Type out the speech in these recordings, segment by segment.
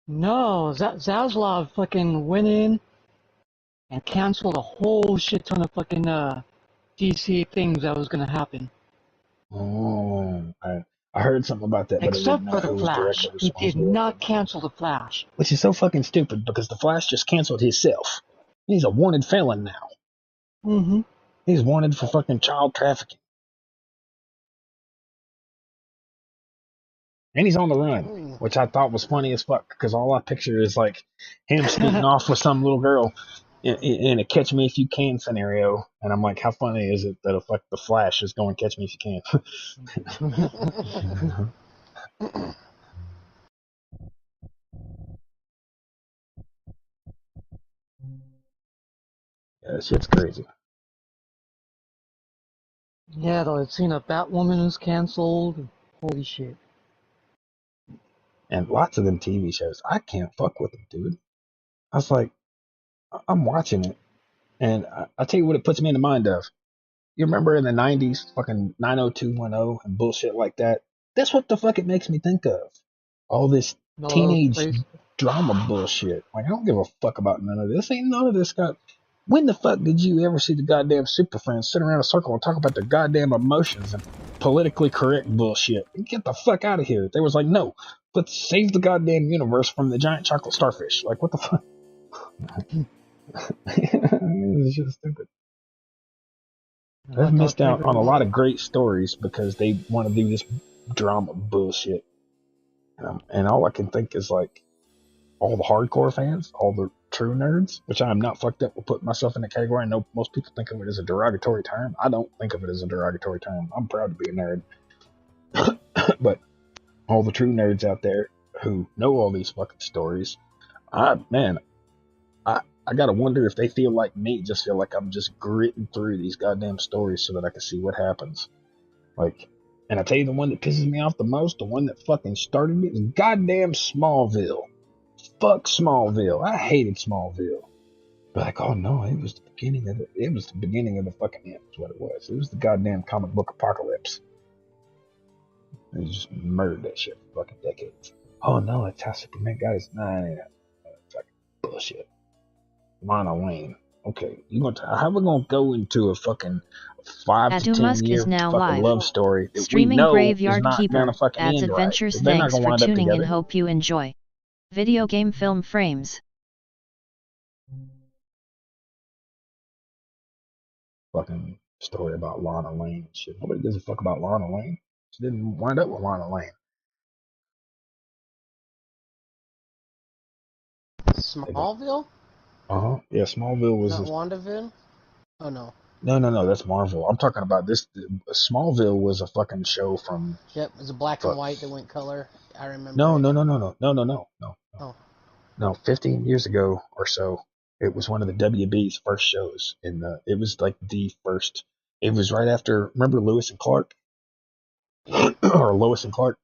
No, Zaslav fucking went in and canceled a whole shit ton of fucking DC things that was gonna happen. Oh, I heard something about that, but I didn't Except know for the who was directly Flash. He did responsible. not cancel the Flash. Which is so fucking stupid because the Flash just canceled himself. He's a wanted felon now. Mm-hmm. He's wanted for fucking child trafficking. And he's on the run, Ooh. which I thought was funny as fuck because all I picture is like him scooting off with some little girl in a catch me if you can scenario. And I'm like, how funny is it that the Flash is going catch me if you can? Yeah, that shit's crazy. Yeah, though, I've seen a Batwoman is canceled. Holy shit. And lots of them TV shows, I can't fuck with them, dude. I was like, I'm watching it, and I'll tell you what it puts me in the mind of. You remember in the 90s, fucking 90210 and bullshit like that? That's what the fuck it makes me think of. All this No, that was teenage crazy. drama bullshit. Like, I don't give a fuck about none of this. Ain't none of this got. When the fuck did you ever see the goddamn Super Friends sit around a circle and talk about their goddamn emotions and politically correct bullshit? Get the fuck out of here. They was like, no, let's save the goddamn universe from the giant chocolate starfish. Like, what the fuck? It's just stupid. I They've thought missed out Tiger on a was... lot of great stories because they want to do this drama bullshit. And all I can think is like all the hardcore fans, all the true nerds, which I am not fucked up with putting myself in the category. I know most people think of it as a derogatory term. I don't think of it as a derogatory term. I'm proud to be a nerd. But all the true nerds out there who know all these fucking stories, man, I gotta wonder if they feel like me, just feel like I'm just gritting through these goddamn stories so that I can see what happens. Like, and I tell you the one that pisses me off the most, the one that fucking started it, is goddamn Smallville. Fuck Smallville. I hated Smallville. But like, oh no, it was the beginning of the fucking end, is what it was. It was the goddamn comic book apocalypse. They just murdered that shit for fucking decades. Oh no, that's how Superman got his fucking bullshit. Lana Wayne. Okay, how we gonna go into a fucking 5 to 10 is year now fucking live. love story that we Streaming know is Graveyard not gonna Keeper fucking adds end right? adventures. They're not Thanks gonna for wind up tuning in. together. Hope you enjoy. Video game film frames. Fucking story about Lana Lane and shit. Nobody gives a fuck about Lana Lane. She didn't wind up with Lana Lane. Smallville? Yeah, Smallville was Not this. WandaVille? Oh no. No, that's Marvel. I'm talking about this. Smallville was a fucking show from. Yep, it was a black and Fuck. white that went color. I remember No, it. no, no, no, no, no, no, no, no, Oh. no. 15 years ago or so, it was one of the WB's first shows. It was like the first. It was right after. Remember Lewis and Clark, or Lois and Clark.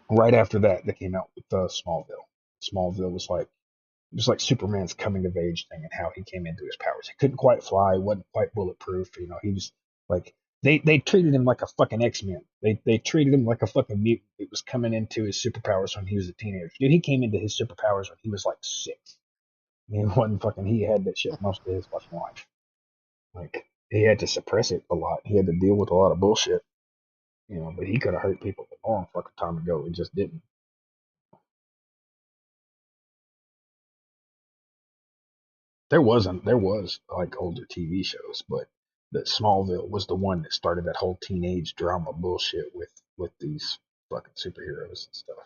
Right after that, they came out with Smallville. Smallville was like it was like Superman's coming of age thing and how he came into his powers. He couldn't quite fly, wasn't quite bulletproof. You know, he was like they treated him like a fucking X-Men. They treated him like a fucking mutant that was coming into his superpowers when he was a teenager. Dude, he came into his superpowers when he was like 6. He wasn't fucking. He had that shit most of his fucking life. Like he had to suppress it a lot. He had to deal with a lot of bullshit. You know, but he could have hurt people a long fucking time ago. It just didn't. There was like older TV shows, but that Smallville was the one that started that whole teenage drama bullshit with these fucking superheroes and stuff.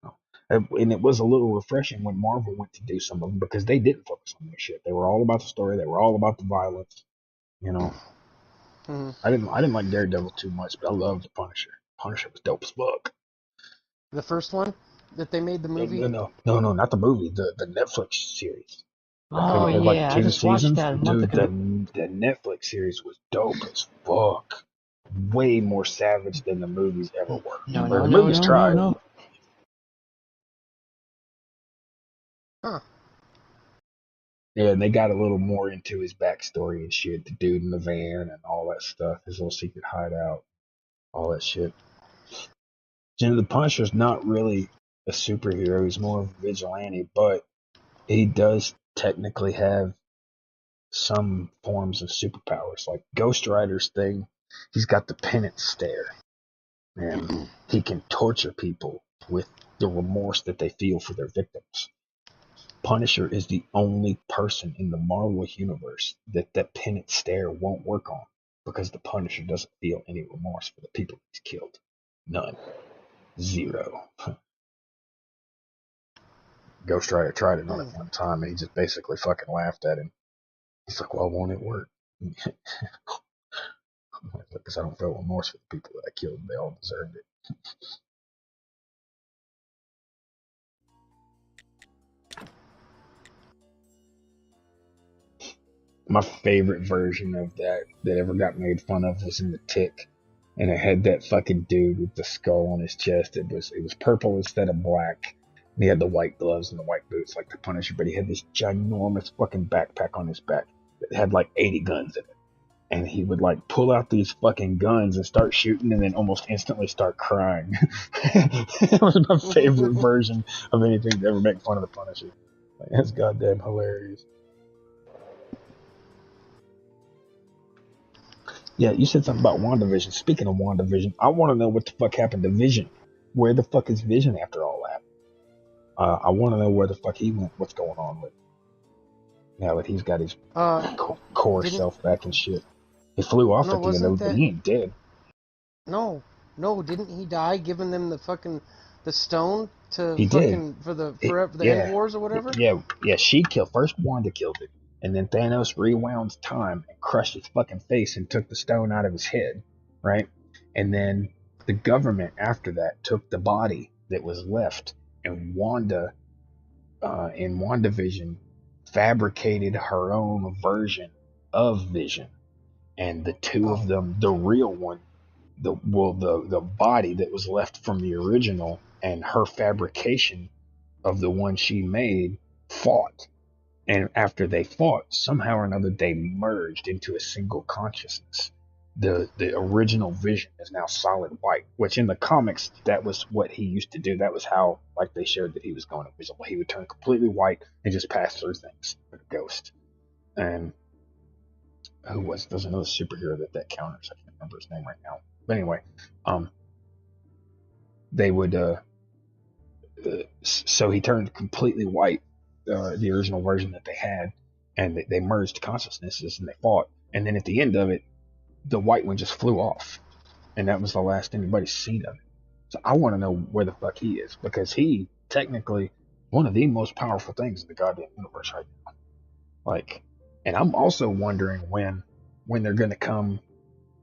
You know? And it was a little refreshing when Marvel went to do some of them because they didn't focus on their shit. They were all about the story. They were all about the violence. You know, Hmm. I didn't like Daredevil too much, but I loved the Punisher. Punisher was dope as fuck. The first one that they made the No, movie? no, no, no, no, not the movie. The Netflix series. Oh, It had like yeah, I two just watched seasons. that a month Dude, ago. the Netflix series was dope as fuck. Way more savage than the movies ever were. No, Or no, the no, movies no, no, tried. no. Huh. Yeah, and they got a little more into his backstory and shit. The dude in the van and all that stuff. His little secret hideout. All that shit. You know, the Punisher's not really a superhero. He's more of a vigilante, but he does technically have some forms of superpowers. Like Ghost Rider's thing, he's got the penance stare, and he can torture people with the remorse that they feel for their victims. Punisher is the only person in the Marvel universe that penance stare won't work on, because the Punisher doesn't feel any remorse for the people he's killed. None. Zero. Ghost Rider tried it on it one time, and he just basically fucking laughed at him. He's like, well, won't it work? Because I don't feel remorse for the people that I killed. They all deserved it. My favorite version of that ever got made fun of was in The Tick, and it had that fucking dude with the skull on his chest. It was purple instead of black. And he had the white gloves and the white boots like the Punisher, but he had this ginormous fucking backpack on his back that had like 80 guns in it. And he would like pull out these fucking guns and start shooting, and then almost instantly start crying. It was my favorite version of anything to ever make fun of the Punisher. Like, that's goddamn hilarious. Yeah, you said something about WandaVision. Speaking of WandaVision, I want to know what the fuck happened to Vision. Where the fuck is Vision after all that? I want to know where the fuck he went. What's going on with now that he's got his core self back and shit. He flew off at the end of it, but he ain't dead. No, didn't he die giving them the fucking the stone to he fucking did. for the end wars or whatever? Yeah, she killed first. Wanda killed it, and then Thanos rewound time and crushed his fucking face and took the stone out of his head, right? And then the government after that took the body that was left, and Wanda, in WandaVision, fabricated her own version of Vision, and the two of them, the real one, the body that was left from the original and her fabrication of the one she made, fought. And after they fought, somehow or another they merged into a single consciousness. The original Vision is now solid white, which in the comics, that was what he used to do. That was how, like, they showed that he was going invisible. He would turn completely white and just pass through things like a ghost. And there's another superhero that counters. I can't remember his name right now. But anyway, they would, so he turned completely white, the original version that they had, and they merged consciousnesses and they fought. And then at the end of it, the white one just flew off, and that was the last anybody's seen of it. So I want to know where the fuck he is, because he technically one of the most powerful things in the goddamn universe right now. Like, and I'm also wondering when they're gonna come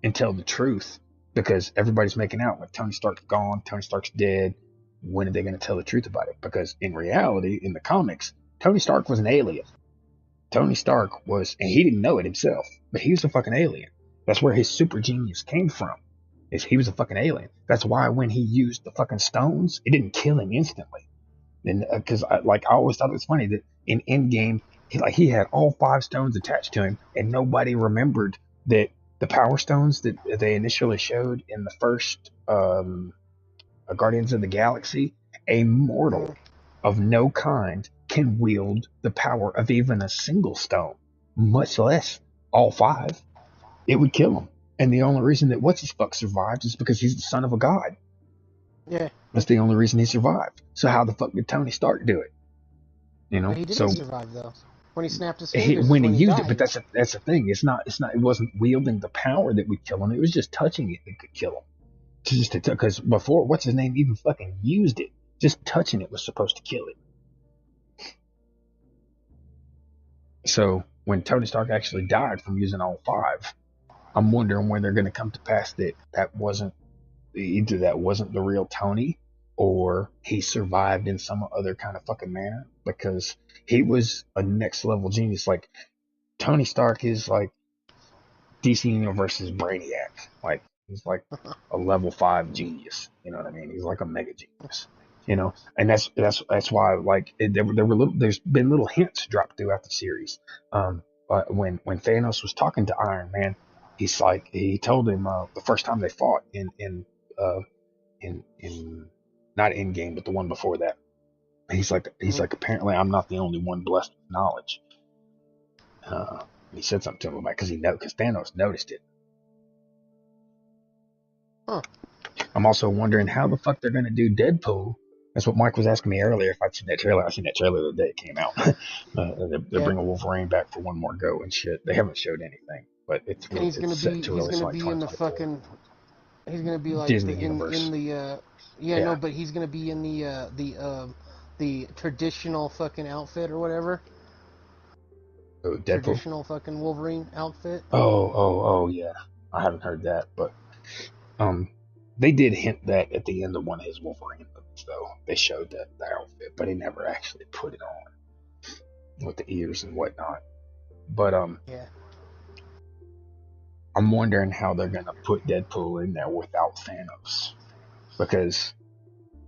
and tell the truth, because everybody's making out like Tony Stark's gone, Tony Stark's dead. When are they going to tell the truth about it? Because in reality, in the comics, Tony Stark was an alien. Tony Stark was, and he didn't know it himself, but he was a fucking alien. That's where his super genius came from, is he was a fucking alien. That's why when he used the fucking stones, it didn't kill him instantly. And because I always thought it was funny that in Endgame, he had all 5 stones attached to him, and nobody remembered that the Power Stones that they initially showed in the first Guardians of the Galaxy, a mortal of no kind can wield the power of even a single stone, much less all 5. It would kill him. And the only reason that what's-his-fuck survived is because he's the son of a god. Yeah. That's the only reason he survived. So how the fuck did Tony Stark do it? You know? But he didn't survive, though. When he snapped his fingers, when he used died. it, but that's the thing. It wasn't wielding the power that would kill him. It was just touching it that could kill him. Because before, what's his name even fucking used it, just touching it was supposed to kill it. So when Tony Stark actually died from using all 5, I'm wondering when they're going to come to pass that wasn't the real Tony, or he survived in some other kind of fucking manner, because he was a next level genius. Like, Tony Stark is like DC Universe's Brainiac. Like, he's like a level 5 genius. You know what I mean? He's like a mega genius. You know, and that's why, like, there's been little hints dropped throughout the series. But when Thanos was talking to Iron Man, he told him the first time they fought in not Endgame, but the one before that. He's like, apparently I'm not the only one blessed with knowledge. He said something to him about because Thanos noticed it. Huh. I'm also wondering how the fuck they're gonna do Deadpool. That's what Mike was asking me earlier if I'd seen that trailer. I seen that trailer the day it came out. They're bringing Wolverine back for one more go and shit. They haven't showed anything, but it's set to release like 2024. He's gonna be like Disney universe. No, but he's gonna be in the traditional fucking outfit or whatever. Oh, Deadpool? Traditional fucking Wolverine outfit. Oh, yeah. I haven't heard that, but they did hint that at the end of one of his Wolverine movies, though. They showed the outfit, but he never actually put it on with the ears and whatnot. But yeah. I'm wondering how they're gonna put Deadpool in there without Thanos, because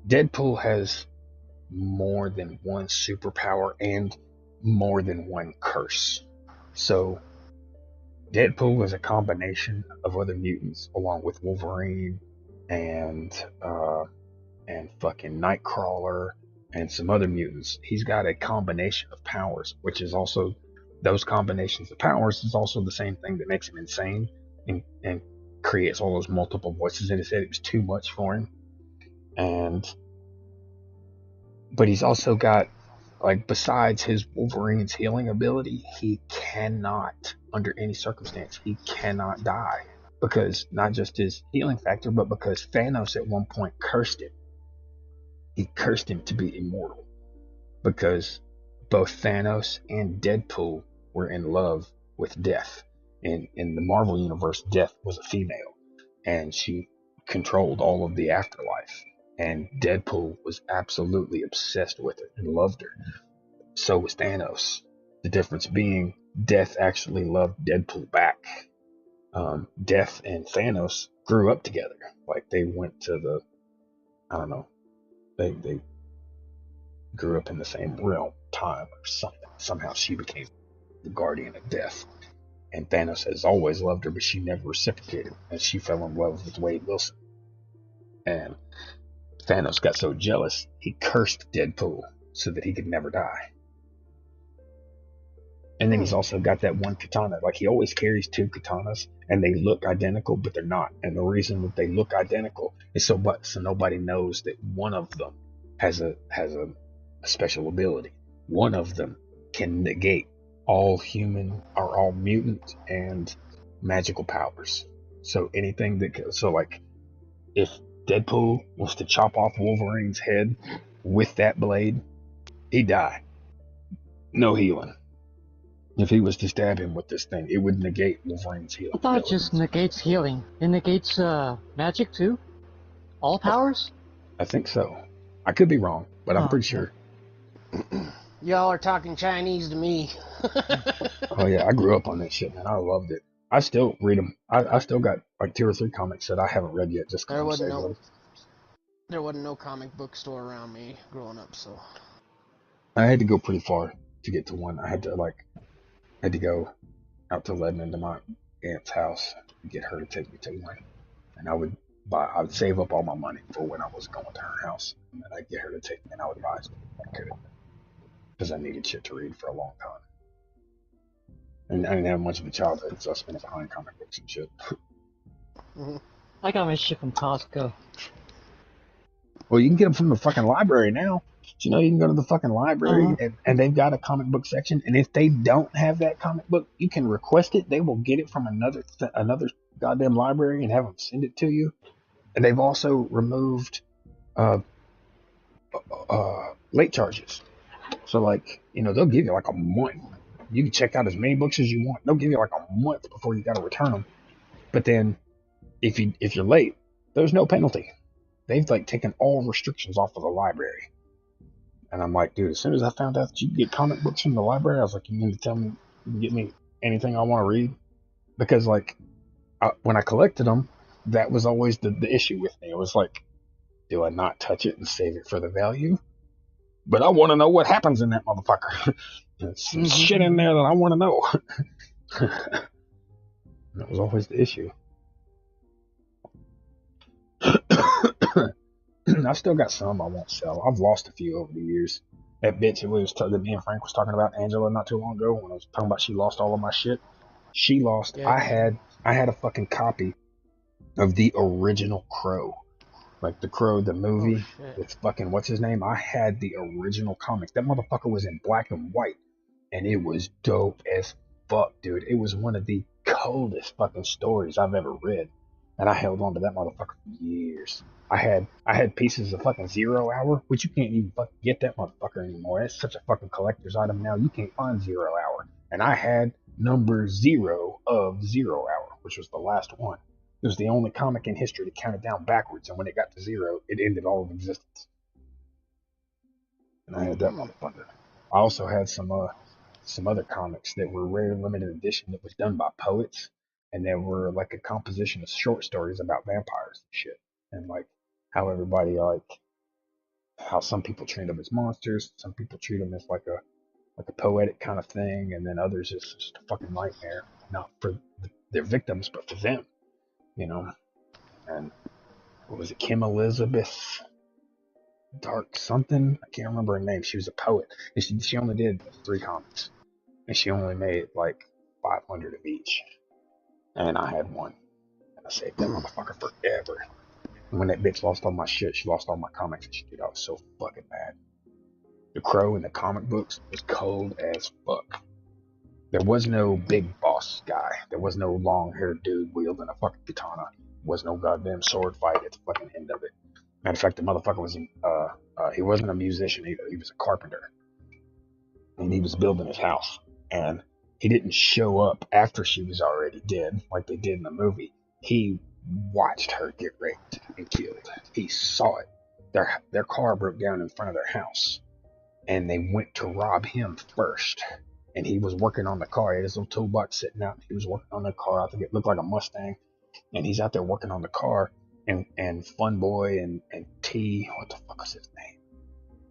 Deadpool has more than one superpower and more than one curse. So Deadpool is a combination of other mutants, along with Wolverine and fucking Nightcrawler and some other mutants. He's got a combination of powers, which is also those combinations of powers is also the same thing that makes him insane and creates all those multiple voices in his head. It was too much for him, but he's also got, like, besides his Wolverine's healing ability, he cannot, under any circumstance, he cannot die. Because not just his healing factor, but because Thanos at one point cursed him. He cursed him to be immortal. Because both Thanos and Deadpool were in love with Death. In the Marvel Universe, Death was a female. And she controlled all of the afterlife. And Deadpool was absolutely obsessed with her and loved her. So was Thanos. The difference being, Death actually loved Deadpool back. Death and Thanos grew up together. Like, they went to I don't know, they grew up in the same realm, time, or something. Somehow she became the guardian of Death. And Thanos has always loved her, but she never reciprocated. And she fell in love with Wade Wilson. And Thanos got so jealous, he cursed Deadpool so that he could never die. And then he's also got that one katana. Like, he always carries two katanas, and they look identical, but they're not. And the reason that they look identical is so nobody knows that one of them has a special ability. One of them can negate all human or all mutant and magical powers. So anything like, if Deadpool was to chop off Wolverine's head with that blade, he'd die. No healing. If he was to stab him with this thing, it would negate Wolverine's healing. I thought it just negates healing. It negates magic too? All powers? I think so. I could be wrong, but I'm pretty sure. Y'all are talking Chinese to me. Oh yeah, I grew up on that shit, man. I loved it. I still read them. I still got like 2 or 3 comics that I haven't read yet. Just there wasn't no comic book store around me growing up, so I had to go pretty far to get to one. I had to go out to Lebanon to my aunt's house and get her to take me to one. And I would save up all my money for when I was going to her house. And then I'd get her to take me, and I would buy it because I needed shit to read for a long time. And I didn't have much of a childhood, so I spent it behind comic books and shit. I got my shit from Costco. Well, you can get them from the fucking library now. You know, you can go to the fucking library and they've got a comic book section. And if they don't have that comic book, you can request it. They will get it from another goddamn library and have them send it to you. And they've also removed late charges. So, like, you know, they'll give you like a month. You can check out as many books as you want. They'll give you like a month before you got to return them. But then, if you're late, there's no penalty. They've like taken all restrictions off of the library. And I'm like, dude, as soon as I found out that you can get comic books from the library, I was like, you mean to tell me you can get me anything I want to read? Because, like, when I collected them, that was always the issue with me. It was like, do I not touch it and save it for the value? But I want to know what happens in that motherfucker. There's some shit in there that I want to know. That was always the issue. I've still got some I won't sell. I've lost a few over the years. That bitch that me and Frank was talking about, Angela, not too long ago, when I was talking about she lost all of my shit. She lost. Yeah. I had a fucking copy of the original Crow, like the Crow, the Oh movie shit. with fucking what's his name. I had the original comics. That motherfucker was in black and white, and it was dope as fuck, dude. It was one of the coldest fucking stories I've ever read, and I held on to that motherfucker for years. I had pieces of fucking Zero Hour, which you can't even fucking get that motherfucker anymore. It's such a fucking collector's item now. You can't find Zero Hour, and I had number 0 of Zero Hour, which was the last one. It was the only comic in history to count it down backwards, and when it got to 0, it ended all of existence. And I had that motherfucker. I also had some other comics that were rare limited edition that was done by poets, and they were like a composition of short stories about vampires and shit, and like how some people treat them as monsters, some people treat them as like a poetic kind of thing, and then others it's just a fucking nightmare, not for their victims but for them, you know. And what was it, Kim Elizabeth Dark something? I can't remember her name. She was a poet, and she only did 3 comics, and she only made like 500 of each. And I had one, and I saved that motherfucker forever. And when that bitch lost all my shit, she lost all my comics and shit. Dude, I was so fucking mad. The Crow in the comic books was cold as fuck. There was no big boss guy. There was no long-haired dude wielding a fucking katana. There was no goddamn sword fight at the fucking end of it. Matter of fact, the motherfucker was he wasn't a musician either. He was a carpenter, and he was building his house. And he didn't show up after she was already dead, like they did in the movie. He watched her get raped and killed. He saw it. Their car broke down in front of their house, and they went to rob him first. And he was working on the car. He had his little toolbox sitting out. He was working on the car. I think it looked like a Mustang. And he's out there working on the car. And Fun Boy and T, what the fuck was his name?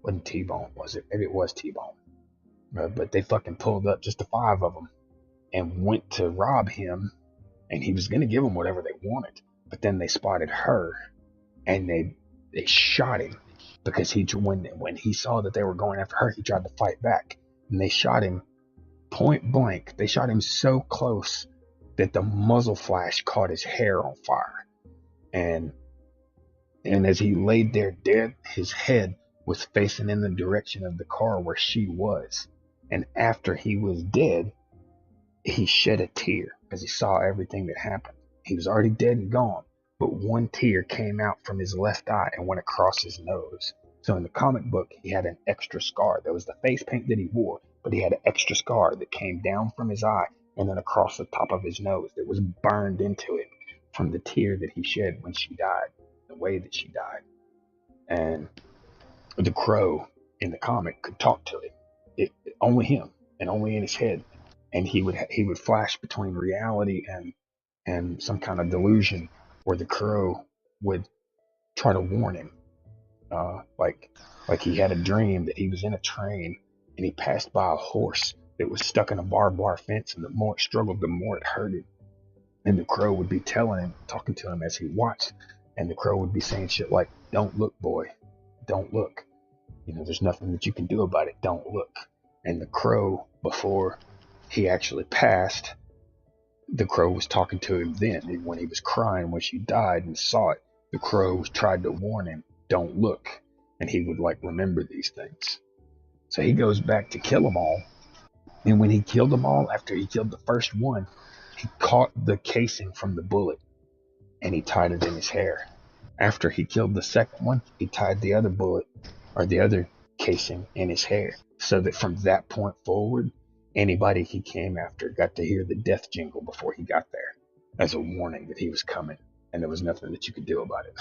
Wasn't T-Bone, was it? Maybe it was T-Bone. But they fucking pulled up, just the 5 of them, and went to rob him. And he was going to give them whatever they wanted. But then they spotted her, and they shot him. Because when he saw that they were going after her, he tried to fight back. And they shot him point blank. They shot him so close that the muzzle flash caught his hair on fire. And as he laid there dead, his head was facing in the direction of the car where she was. And after he was dead, he shed a tear as he saw everything that happened. He was already dead and gone, but one tear came out from his left eye and went across his nose. So in the comic book, he had an extra scar. There was the face paint that he wore, but he had an extra scar that came down from his eye and then across the top of his nose that was burned into it from the tear that he shed when she died, the way that she died. And the Crow in the comic could talk to only him, and only in his head. And he would flash between reality and some kind of delusion where the Crow would try to warn him, like he had a dream that he was in a train and he passed by a horse that was stuck in a barbed wire fence, and the more it struggled, the more it hurted. And the Crow would be talking to him as he watched, and the Crow would be saying shit like, "Don't look, boy, don't look. There's nothing that you can do about it. Don't look." And the Crow, before he actually passed, the Crow was talking to him then. And when he was crying when she died and saw it, the Crow tried to warn him, "Don't look." And he would remember these things. So he goes back to kill them all. And when he killed them all, after he killed the first one, he caught the casing from the bullet and he tied it in his hair. After he killed the second one, he tied the other bullet or the other casing in his hair, so that from that point forward, anybody he came after got to hear the death jingle before he got there as a warning that he was coming, and there was nothing that you could do about it.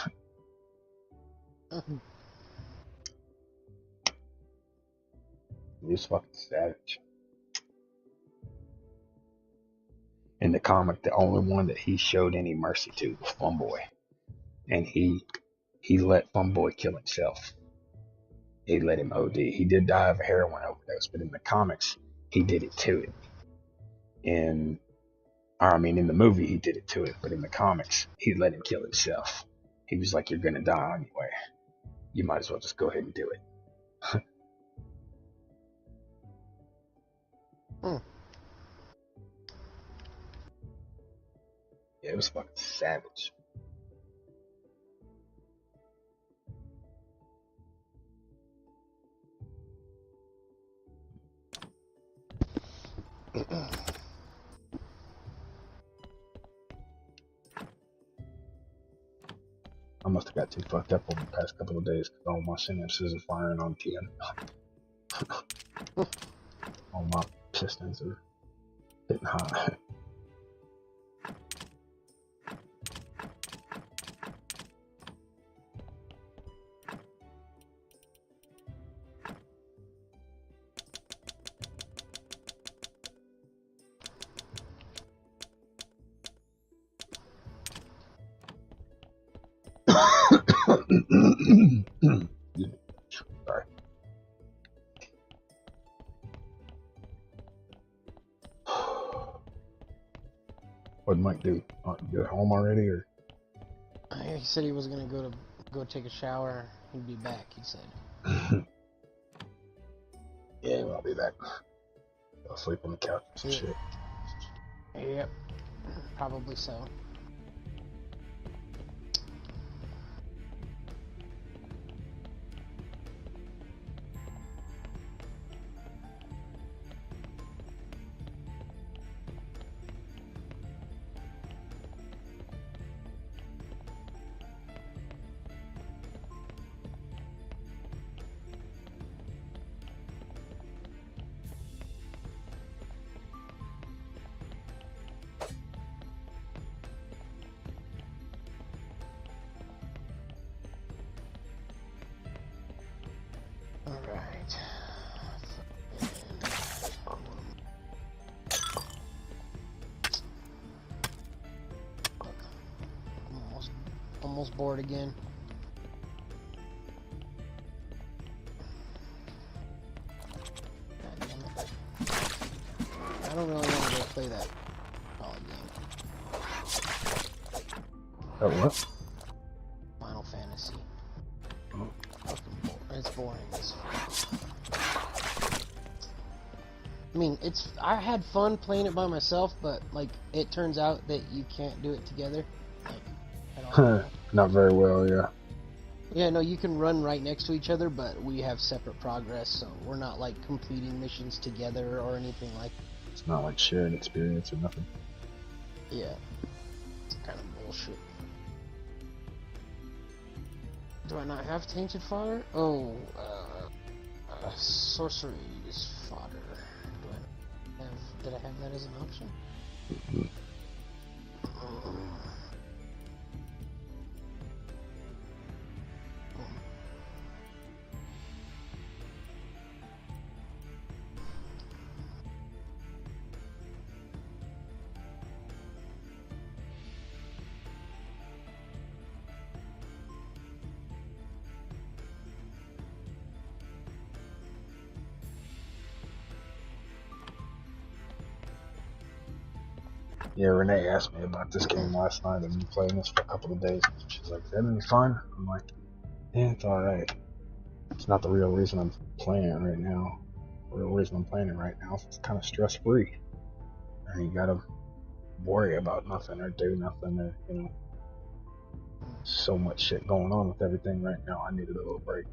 He was fucking savage. In the comic, the only one that he showed any mercy to was Fun Boy, and he let Fun Boy kill himself. He let him OD. He did die of a heroin overdose, but in the comics, he did it to him. In the movie, he did it to it, but in the comics, he let him kill himself. He was like, "You're gonna die anyway." you might as well just go ahead and do it. Yeah, it was fucking savage. I must have got too fucked up over the past couple of days because all my synapses are firing on 10. All my pistons are hitting high. Sorry. What'd Mike do? Get home already, or? He said he was gonna go take a shower. He'd be back. He said. Yeah, I'll be back. I'll sleep on the couch or some shit. Yep, probably so. Alright. I'm almost bored again. God damn it. I don't really want to go play that game. Oh, what? Final Fantasy. Oh. It's boring. I mean, I had fun playing it by myself, but like it turns out that you can't do it together, like at all. Not very well, yeah. Yeah, no, you can run right next to each other, but we have separate progress, so we're not like completing missions together or anything like. It's not like shared experience or nothing. Yeah, it's kind of bullshit. Do I not have tainted fodder? Oh, sorcery is fodder. Did I have that as an option? Yeah, Renee asked me about this game last night. I've been playing this for a couple of days. She's like, is that any fun? I'm like, yeah, it's alright. It's not the real reason I'm playing it right now. The real reason I'm playing it right now is it's kind of stress free. And you gotta worry about nothing or do nothing or, you know. So much shit going on with everything right now. I needed a little break.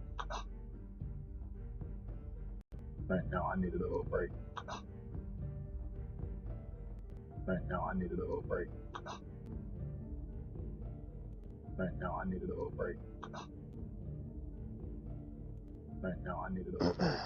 Right now, I needed a little break. Right now, I needed a little break. Right now, I needed a little break. Right now, I needed a little break.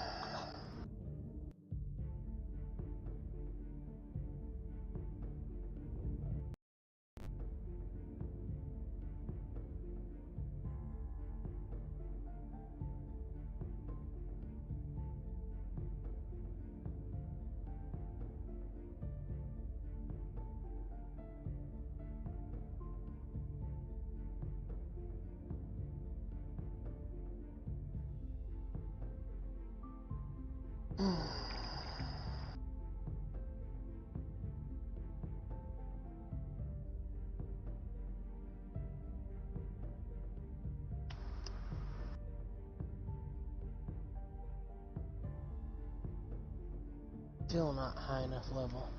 Still not high enough level.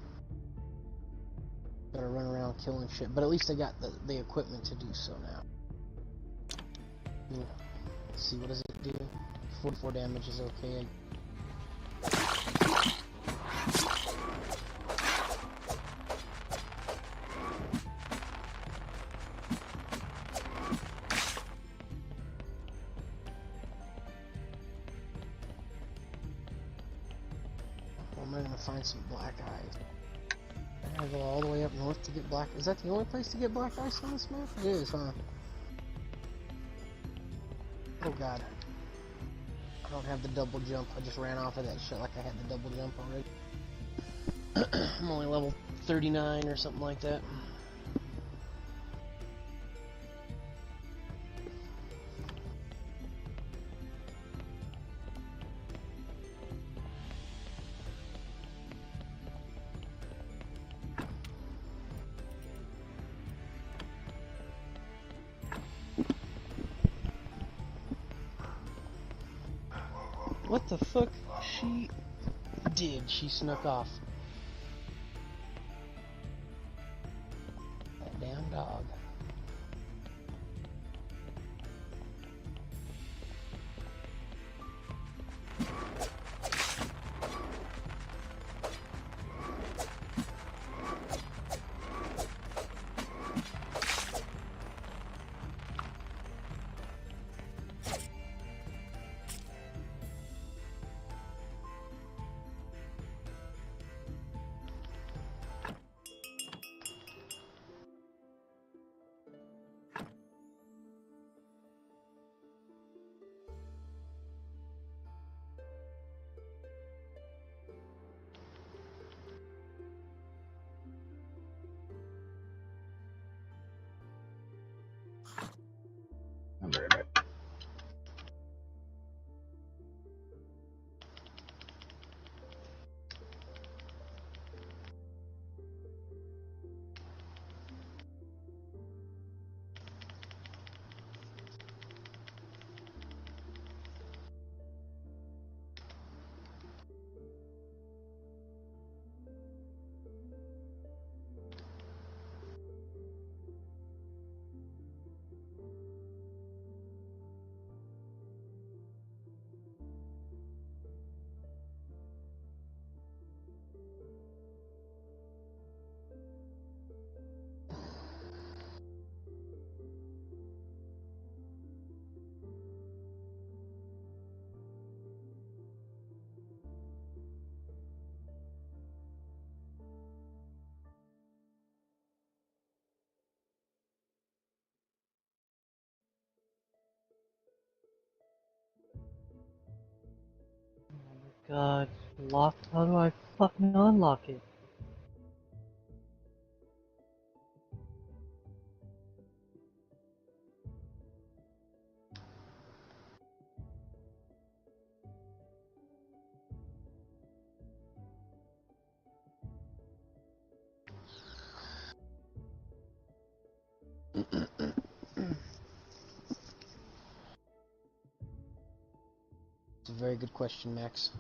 Gotta run around killing shit, but at least I got the equipment to do so now. Let's see, what does it do? 44 damage is okay. Well, am I gonna find some black eyes? I gotta go all the way up north to get black. Is that the only place to get black ice on this map? It is, huh? Oh god. I don't have the double jump. I just ran off of that shit like I had the double jump already. I'm only level 39 or something like that. What the fuck? She did. She snuck off. That damn dog. I'm right back. God, locked? How do I fucking unlock it? It's a very good question, Max.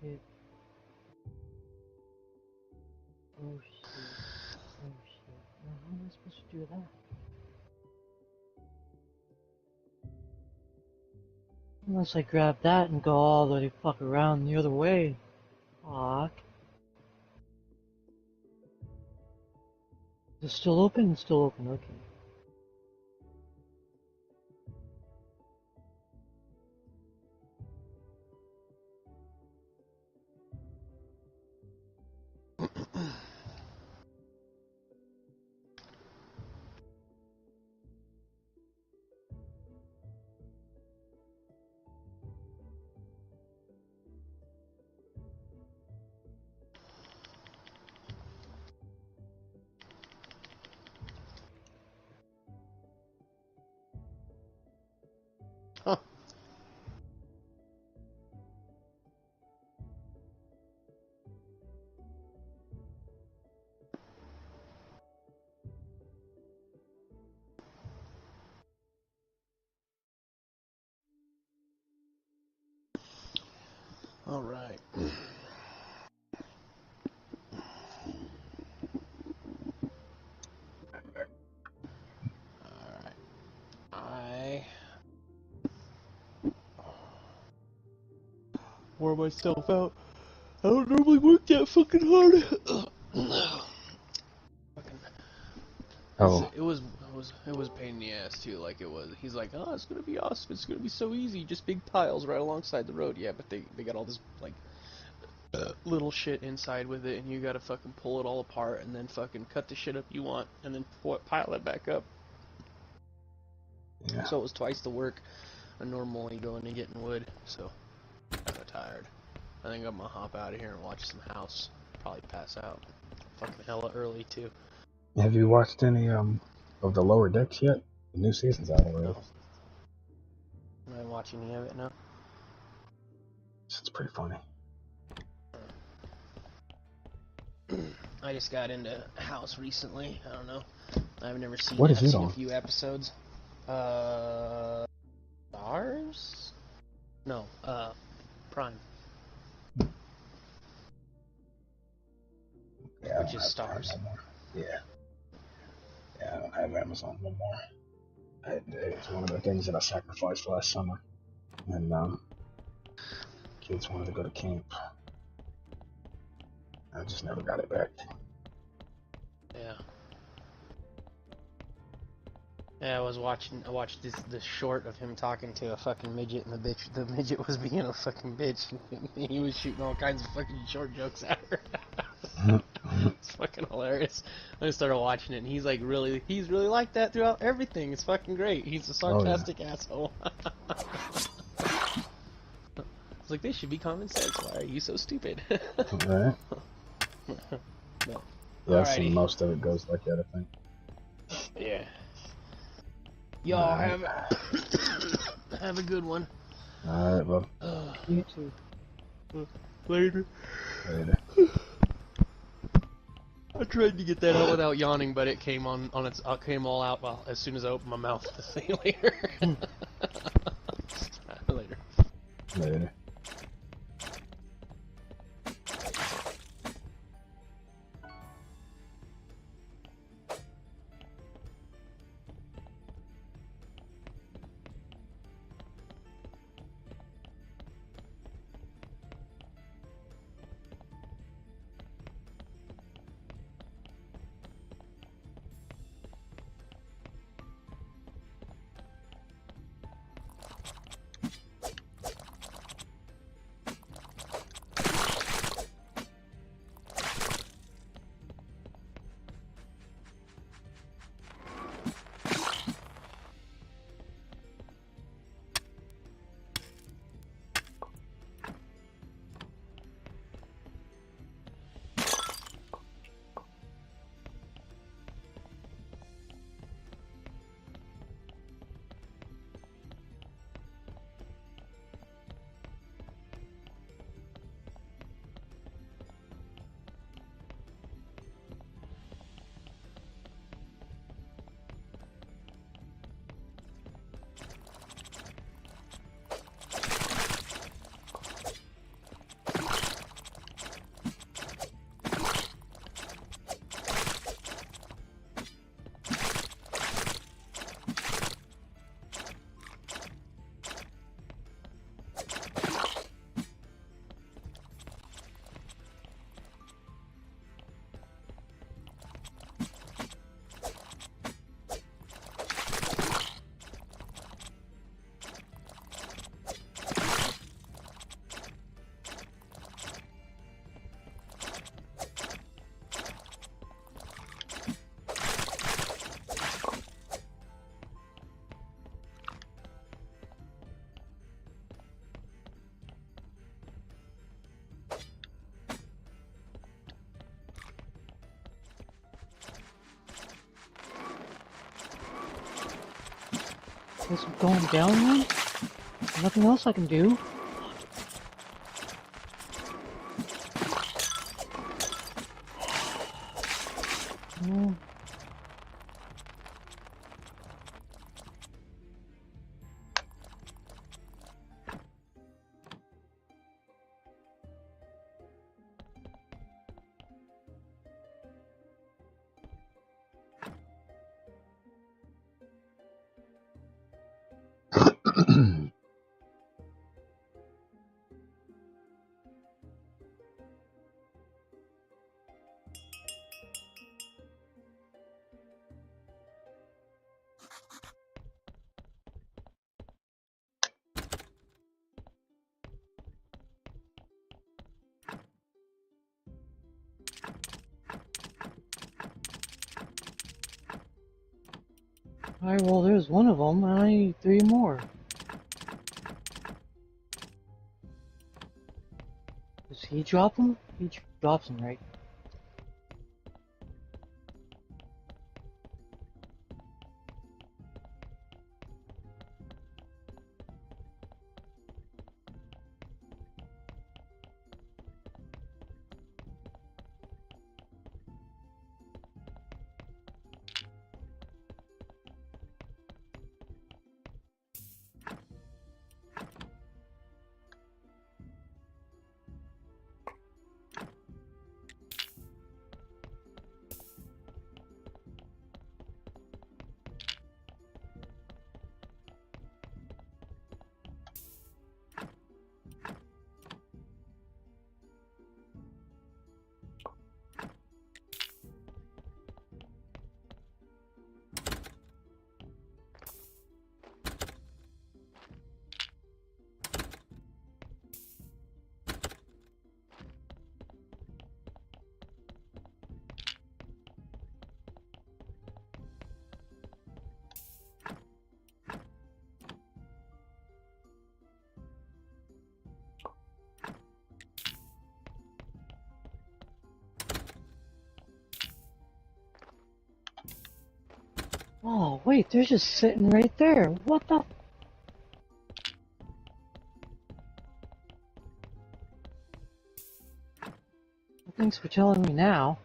Shit. do that. Unless I grab that and go all the fuck around the other way. Fuck. Is it still open? It's still open, okay. Huh. All right. All right. I wore myself out. I don't normally work that fucking hard. Fucking, Oh, it was a pain in the ass too. Like it was. He's like, oh, it's gonna be awesome. It's gonna be so easy. Just big piles right alongside the road. Yeah, but they got all this like little shit inside with it, and you gotta fucking pull it all apart, and then fucking cut the shit up you want, and then pile it back up. yeah. So it was twice the work of normally going and getting wood. So I got tired. I think I'm gonna hop out of here and watch some House. Probably pass out. Fucking hella early too. Have you watched any of the Lower Decks yet? The new season's out already. No. I'm not watching any of it now. It's pretty funny. I just got into House recently. I don't know. I've never seen What it. is I've it seen on? a few episodes. Stars? No, Prime. Yeah, I Which don't is have Prime Stars. no more. Yeah, I don't have Amazon no more. It's one of the things that I sacrificed last summer. And kids wanted to go to camp. I just never got it back. Yeah. Yeah, I watched this short of him talking to a fucking midget, and the midget was being a fucking bitch. He was shooting all kinds of fucking short jokes at her. It's fucking hilarious. I started watching it, and he's really like that throughout everything. It's fucking great. He's a Oh, yeah. sarcastic asshole. It's like, this should be common sense. Why are you so stupid? Right? No. Yeah, I've seen Alrighty. most of it goes like that, I think. Yeah. Y'all have have a good one. Alright, well, You too. Later. later. I tried to get that out without yawning, but it came on its came all out as soon as I opened my mouth to say later. Later. Later. Guess I'm going down then? Nothing else I can do. Hmm. Alright, well, there's one of them. I need 3 more. Does he drop them? He drops them, right? Oh, wait, they're just sitting right there. What the? Thanks for telling me now.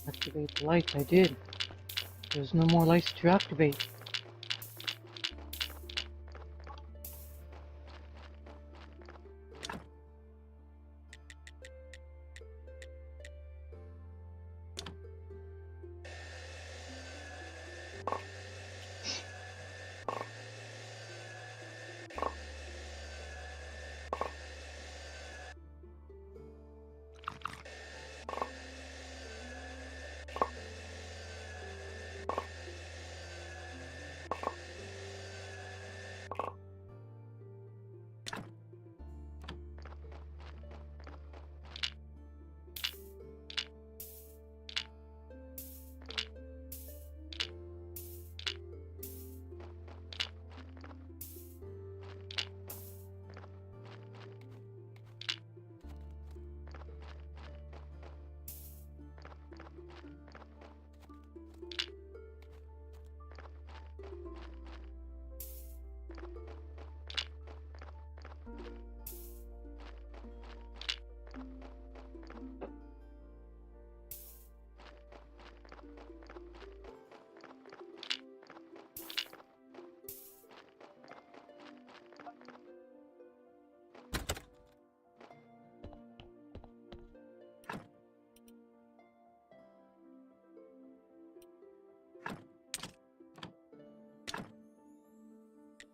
Activate the lights, I did. There's no more lights to activate.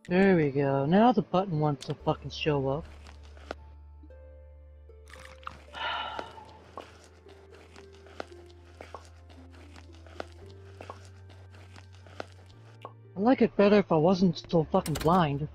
There we go. Now the button wants to fucking show up. I'd like it better if I wasn't so fucking blind.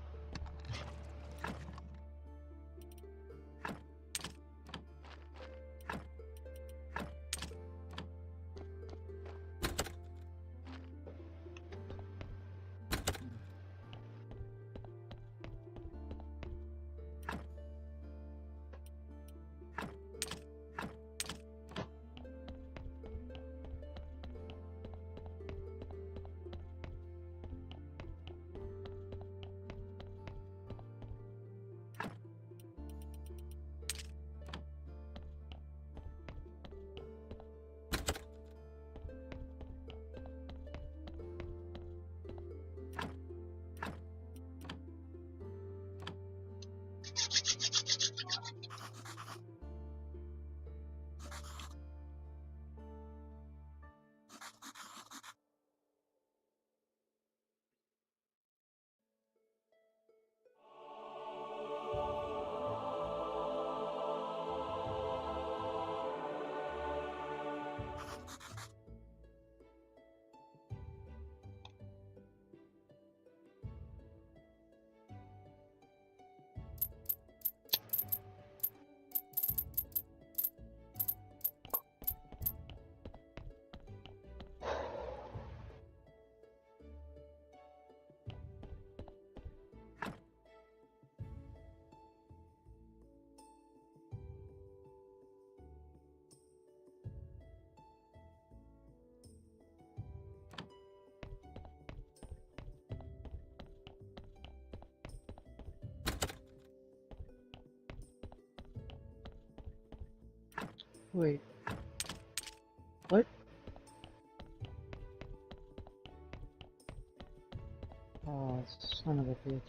Wait. What? Oh, son of a bitch.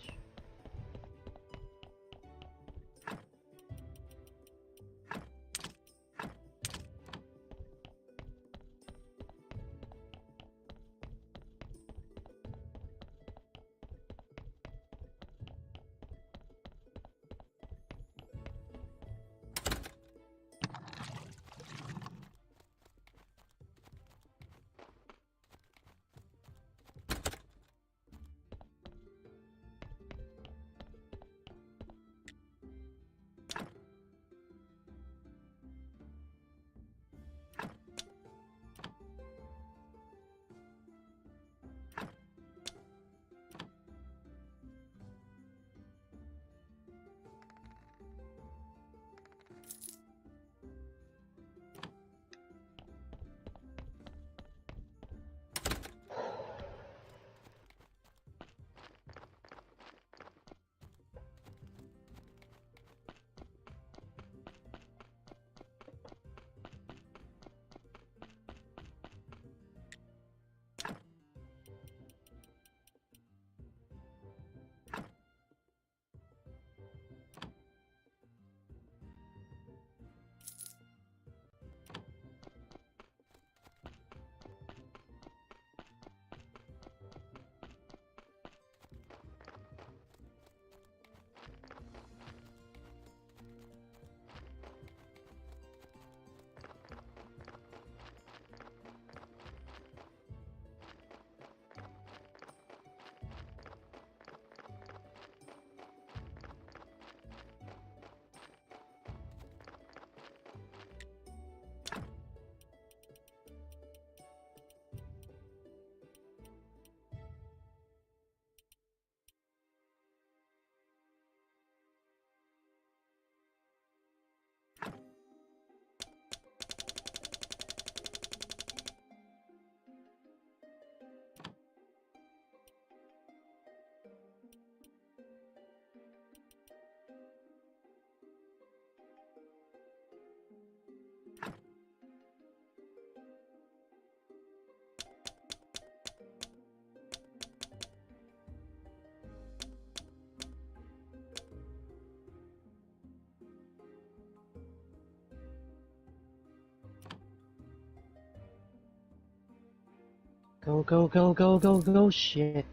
Go, go, go, go, go, go, shit.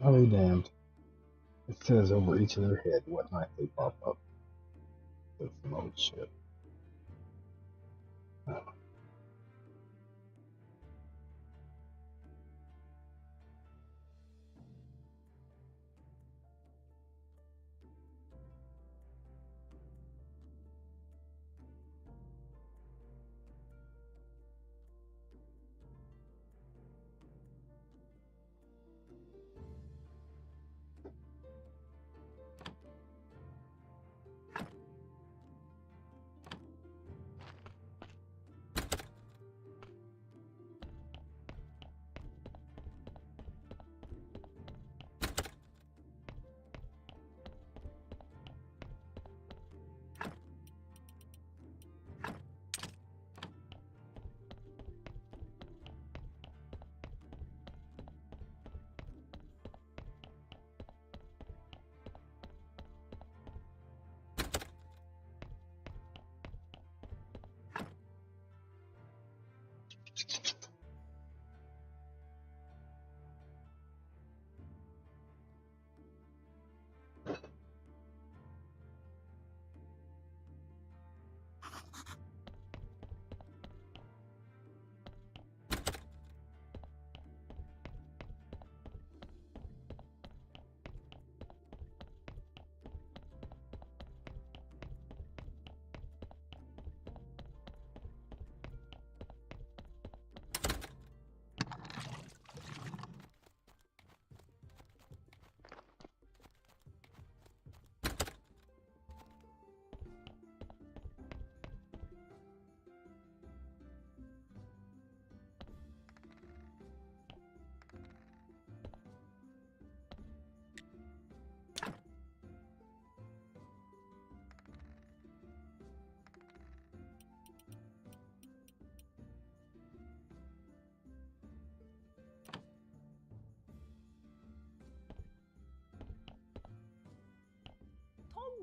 I'll be damned. It says over each of their head what night they pop up. That's some old shit.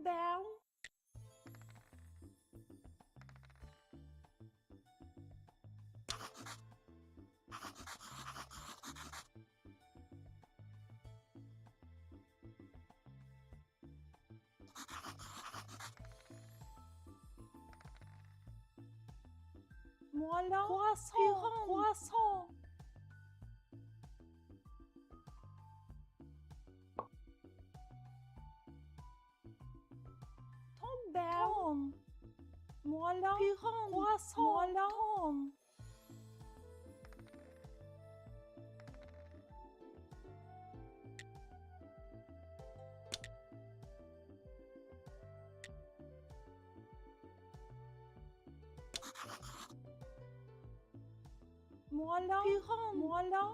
Down. Voilà. Croissant. Croissant. Down. Voilà. Croissant. Voilà. Voilà. Voilà. Voilà.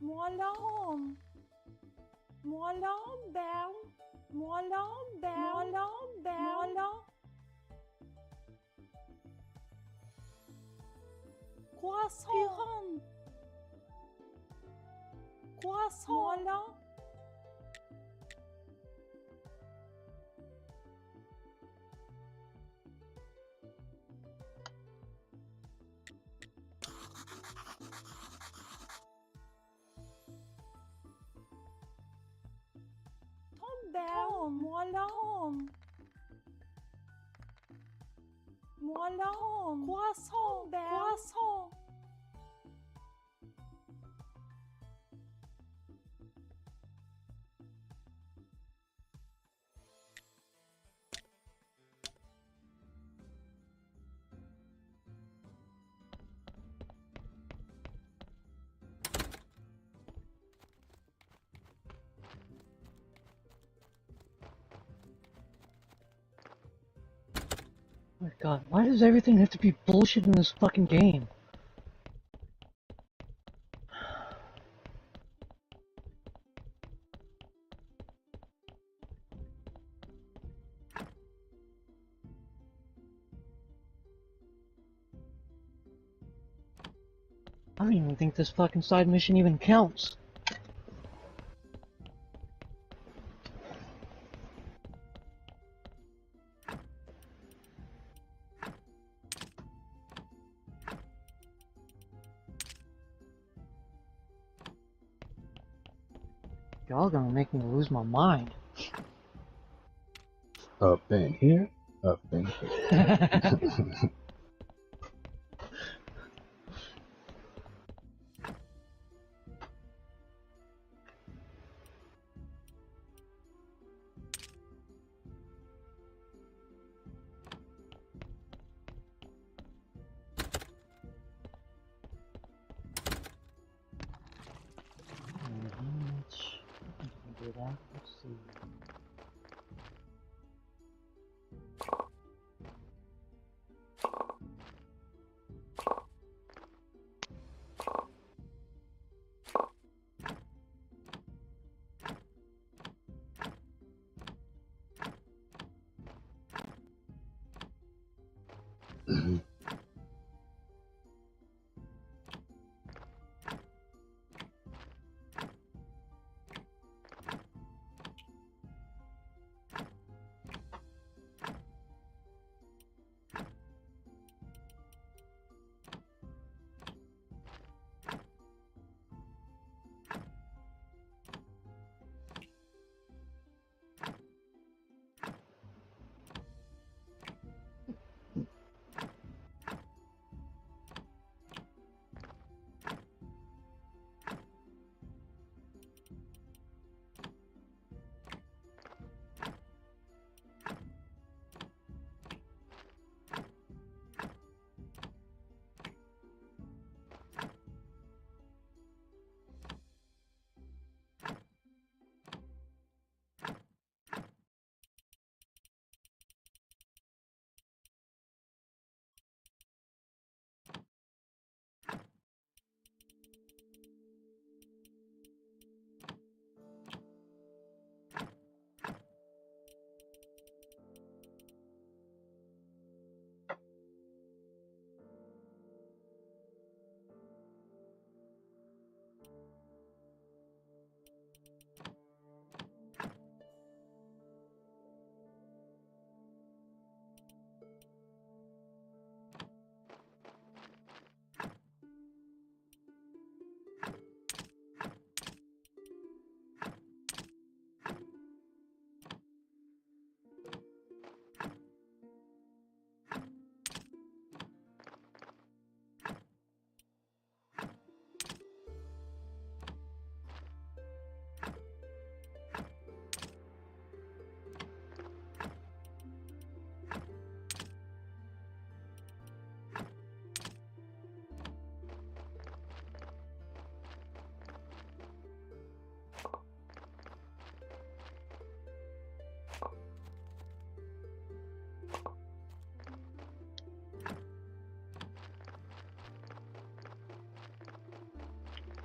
Voilà. Voilà. Down. Voilà. Down. Voilà. Down. Croissant. Croissant. Voilà. Down. Voilà. Voilà. Croissant. Croissant. Oh my god, why does everything have to be bullshit in this fucking game? I don't even think this fucking side mission even counts. Y'all gonna make me lose my mind. Up in here, up in here. Do that. Let's see.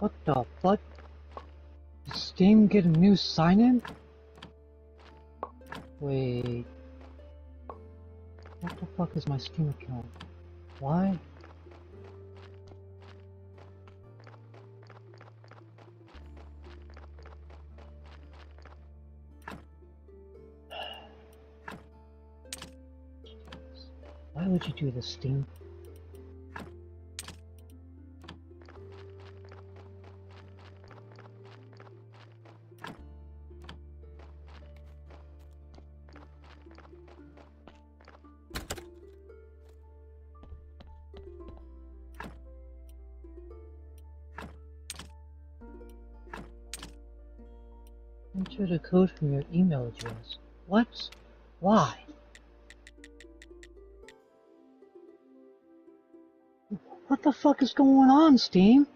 What the fuck? Did Steam get a new sign-in? Wait. What the fuck is my Steam account? Why? Why would you do this, Steam? Enter the code from your email address. What? Why? What the fuck is going on, Steam?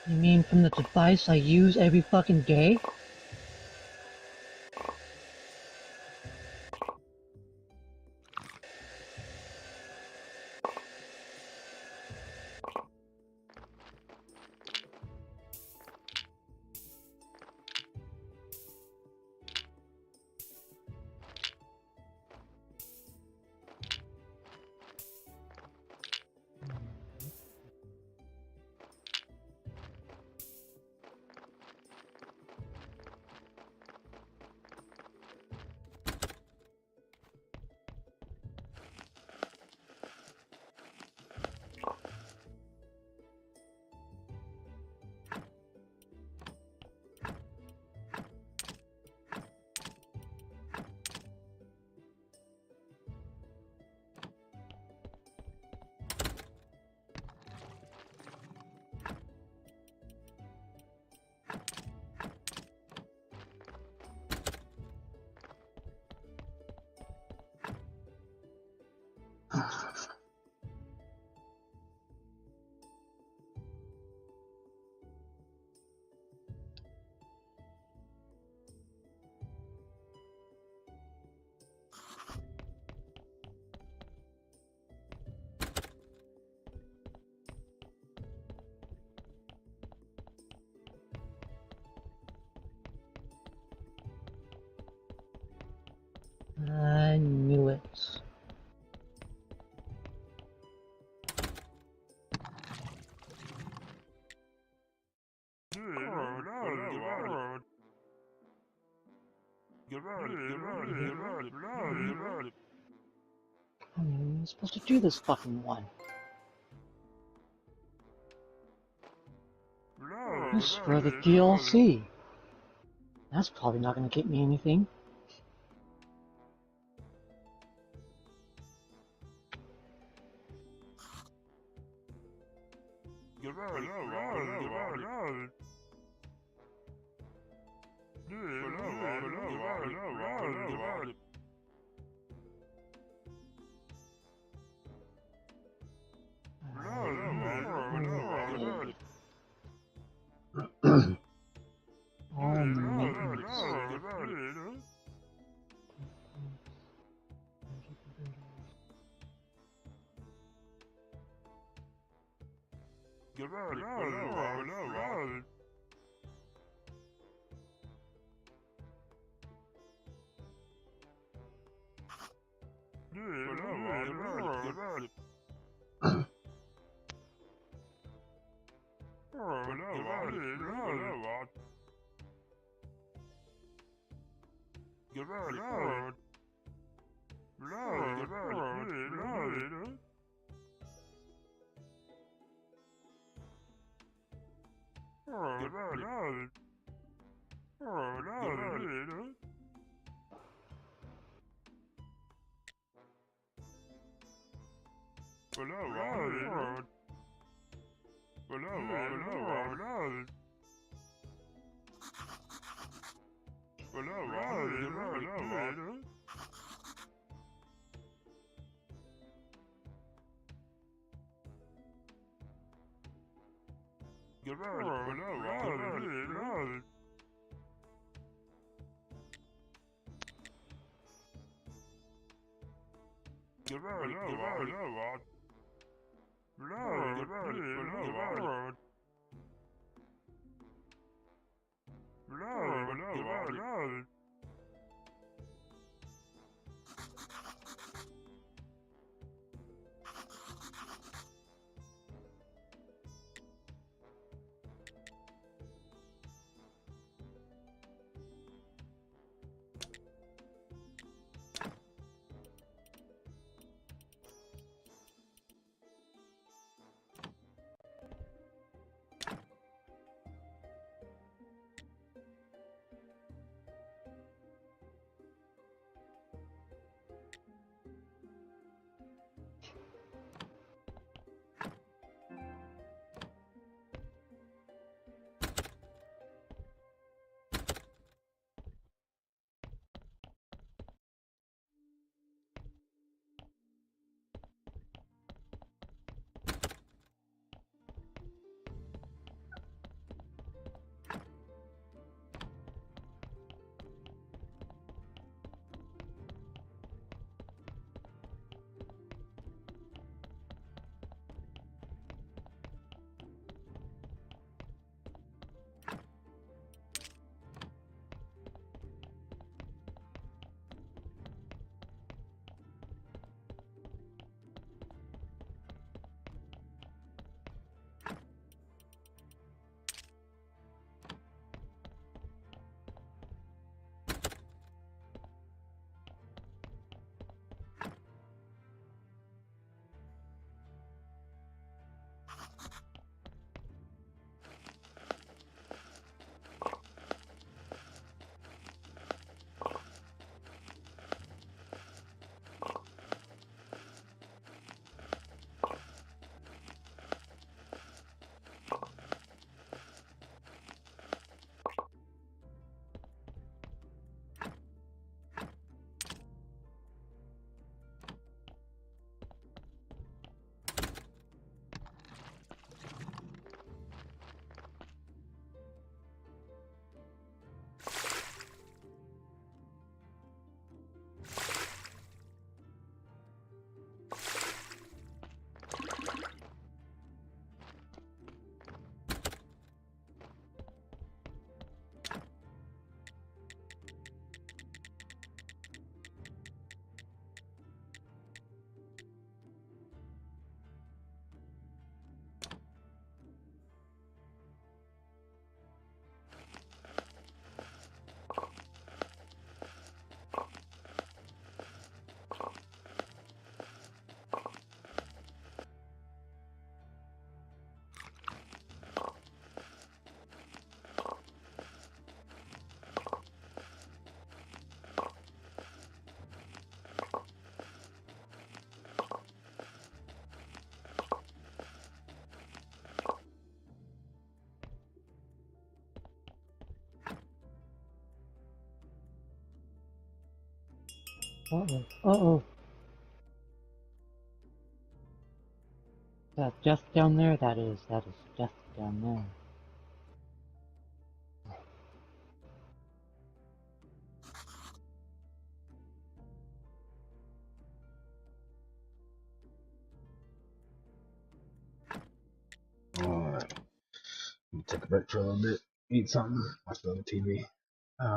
You mean from the device I use every fucking day? I knew it. I'm supposed to do this fucking one. This is for the DLC. That's probably not gonna get me anything. All maintenance. Uh-oh. Uh-oh. That just down there? That is just down there. Alright. Take a break for a little bit. Eat something. Watch the TV.